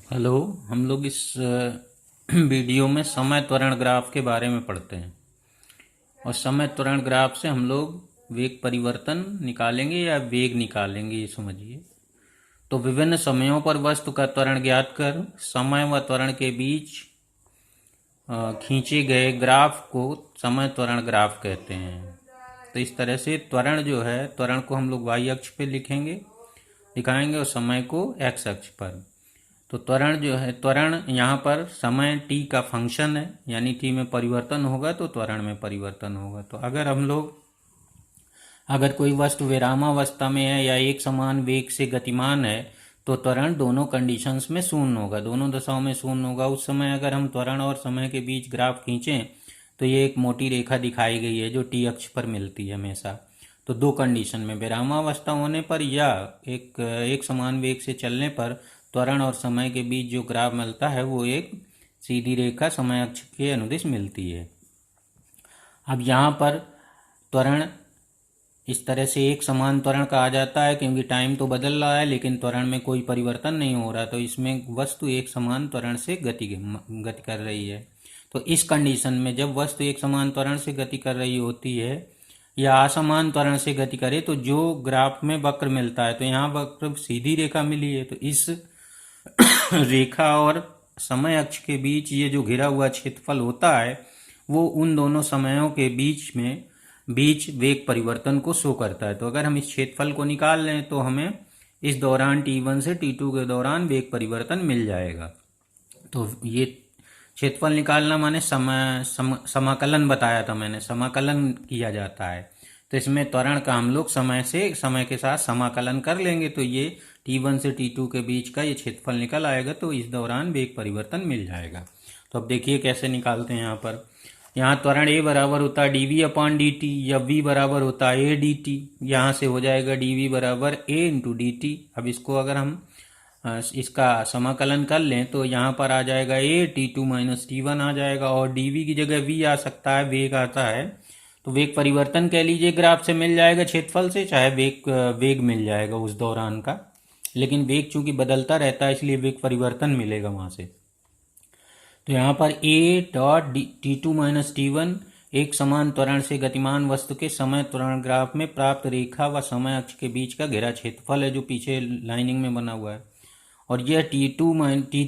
Hello. हम लोग इस वीडियो में समय त्वरण ग्राफ के बारे में पढ़ते हैं। और समय त्वरण ग्राफ से हम लोग वेग परिवर्तन निकालेंगे या वेग निकालेंगे, ये समझिए। तो विभिन्न समयों पर वस्तु का त्वरण ज्ञात कर समय व त्वरण के बीच खींचे गए ग्राफ को समय त्वरण ग्राफ कहते हैं। तो इस तरह से त्वरण जो है, त्वरण को हम लोग वाई अक्ष पे दिखाएंगे और समय को एक्स अक्ष पर। तो त्वरण जो है, त्वरण यहाँ पर समय t का फंक्शन है, यानी t में परिवर्तन होगा तो त्वरण में परिवर्तन होगा। तो अगर कोई वस्तु विरामावस्था में है या एक समान वेग से गतिमान है तो त्वरण दोनों कंडीशंस में शून्य होगा, दोनों दशाओं में शून्य होगा। उस समय अगर हम त्वरण और समय के बीच ग्राफ खींचें तो ये एक मोटी रेखा दिखाई गई है जो टी अक्ष पर मिलती है हमेशा। तो दो कंडीशन में, विरामावस्था होने पर या एक समान वेग से चलने पर, त्वरण और समय के बीच जो ग्राफ मिलता है वो एक सीधी रेखा समय अक्ष के अनुदिश मिलती है। अब यहाँ पर त्वरण इस तरह से एक समान त्वरण कहा जाता है क्योंकि टाइम तो बदल रहा है लेकिन त्वरण में कोई परिवर्तन नहीं हो रहा, तो इसमें वस्तु एक समान त्वरण से गति कर रही है। तो इस कंडीशन में जब वस्तु एक समान त्वरण से गति कर रही होती है या असमान त्वरण से गति करे तो जो ग्राफ में वक्र मिलता है, तो यहाँ वक्र सीधी रेखा मिली है, तो इस रेखा और समय अक्ष के बीच ये जो घिरा हुआ क्षेत्रफल होता है वो उन दोनों समयों के बीच वेग परिवर्तन को शो करता है। तो अगर हम इस क्षेत्रफल को निकाल लें तो हमें इस दौरान t1 से t2 के दौरान वेग परिवर्तन मिल जाएगा। तो ये क्षेत्रफल निकालना माने समाकलन बताया था मैंने, समाकलन किया जाता है। तो इसमें त्वरण का हम लोग समय के साथ समाकलन कर लेंगे तो ये t1 से t2 के बीच का ये क्षेत्रफल निकल आएगा, तो इस दौरान वेग परिवर्तन मिल जाएगा। तो अब देखिए कैसे निकालते हैं। यहाँ त्वरण a बराबर होता है dv अपॉन dt या v बराबर होता है a dt। यहाँ से हो जाएगा dv बराबर a इंटू dt। अब इसको अगर हम इसका समाकलन कर लें तो यहाँ पर आ जाएगा a t2 माइनस t1 आ जाएगा और dv की जगह v आ सकता है, वेग आता है। तो वेग परिवर्तन कह लीजिए ग्राफ से मिल जाएगा क्षेत्रफल से, चाहे वेग मिल जाएगा उस दौरान का, लेकिन वेग चूंकि बदलता रहता है इसलिए वेग परिवर्तन मिलेगा वहाँ से। तो यहाँ पर a dot t2 minus t1 एक समान त्वरण से गतिमान वस्तु के समय त्वरण ग्राफ में प्राप्त रेखा व समय अक्ष के बीच का घेरा क्षेत्रफल है जो पीछे लाइनिंग में बना हुआ है, और यह t2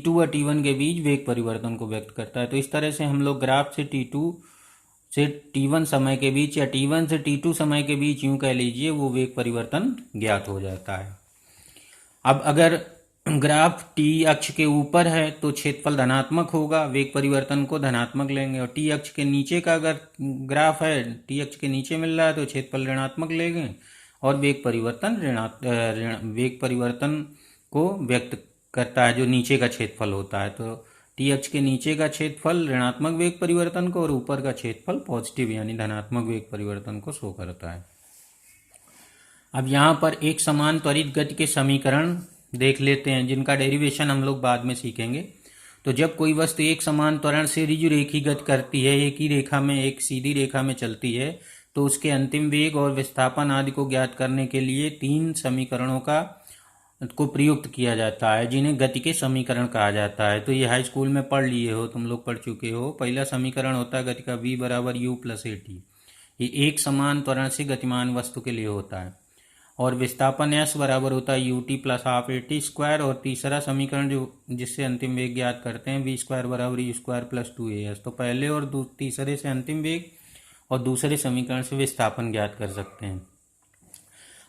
व t1 के बीच वेग परिवर्तन को व्यक्त करता है। तो इस तरह से हम लोग ग्राफ से t2 से t1 समय के बीच या t1 से t2 समय के बीच यूं कह लीजिए वो वेग परिवर्तन ज्ञात हो जाता है। अब अगर ग्राफ t अक्ष के ऊपर है तो क्षेत्रफल धनात्मक होगा, वेग परिवर्तन को धनात्मक लेंगे, और t अक्ष के नीचे का अगर ग्राफ है, t अक्ष के नीचे मिल रहा है तो क्षेत्रफल ऋणात्मक लेंगे और वेग परिवर्तन को व्यक्त करता है जो नीचे का क्षेत्रफल होता है। तो t अक्ष के नीचे का क्षेत्रफल ऋणात्मक वेग परिवर्तन को और ऊपर का क्षेत्रफल पॉजिटिव यानी धनात्मक वेग परिवर्तन को शो करता है। अब यहाँ पर एक समान त्वरित गति के समीकरण देख लेते हैं जिनका डेरिवेशन हम लोग बाद में सीखेंगे। तो जब कोई वस्तु एक समान त्वरण से ऋजुरेखी गति करती है, एक ही रेखा में, एक सीधी रेखा में चलती है, तो उसके अंतिम वेग और विस्थापन आदि को ज्ञात करने के लिए तीन समीकरणों को प्रयुक्त किया जाता है जिन्हें गति के समीकरण कहा जाता है। तो ये हाई स्कूल में पढ़ लिए हो, तुम लोग पढ़ चुके हो। पहला समीकरण होता है गति का v बराबर u प्लस ए टी, ये एक समान त्वरण से गतिमान वस्तु के लिए होता है। और विस्थापन s बराबर होता है u T plus half A T square. और तीसरा समीकरण जो जिससे अंतिम वेग ज्ञात करते हैं v स्क्वायर बराबर u स्क्वायर प्लस 2as। तो पहले और तीसरे से अंतिम वेग और दूसरे समीकरण से विस्थापन ज्ञात कर सकते हैं।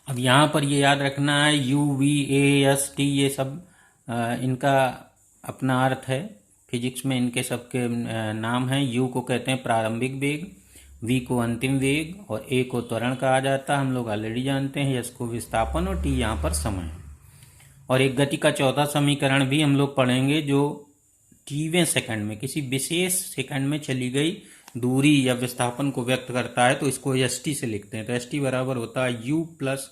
अब यहाँ पर ये याद रखना है u v a s t ये सब इनका अपना अर्थ है, फिजिक्स में इनके सबके नाम हैं। u को कहते हैं प्रारंभिक वेग, v को अंतिम वेग और a को त्वरण कहा जाता है, हम लोग ऑलरेडी जानते हैं। s को विस्थापन और t यहाँ पर समय। और एक गति का चौथा समीकरण भी हम लोग पढ़ेंगे जो टीवें सेकंड में, किसी विशेष सेकंड में चली गई दूरी या विस्थापन को व्यक्त करता है, तो इसको एस टी से लिखते हैं। तो एस टी बराबर होता है u plus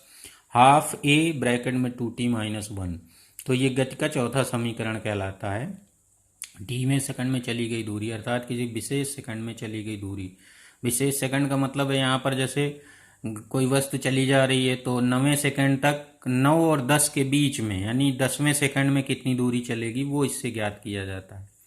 half a bracket में 2t माइनस 1। तो ये गति का चौथा समीकरण कहलाता है। टीवें सेकंड में चली गई दूरी, अर्थात किसी विशेष सेकंड में चली गई दूरी। विशेष सेकंड का मतलब है यहाँ पर जैसे कोई वस्तु चली जा रही है तो 9वें सेकंड तक 9 और 10 के बीच में यानी 10वें सेकंड में कितनी दूरी चलेगी वो इससे ज्ञात किया जाता है।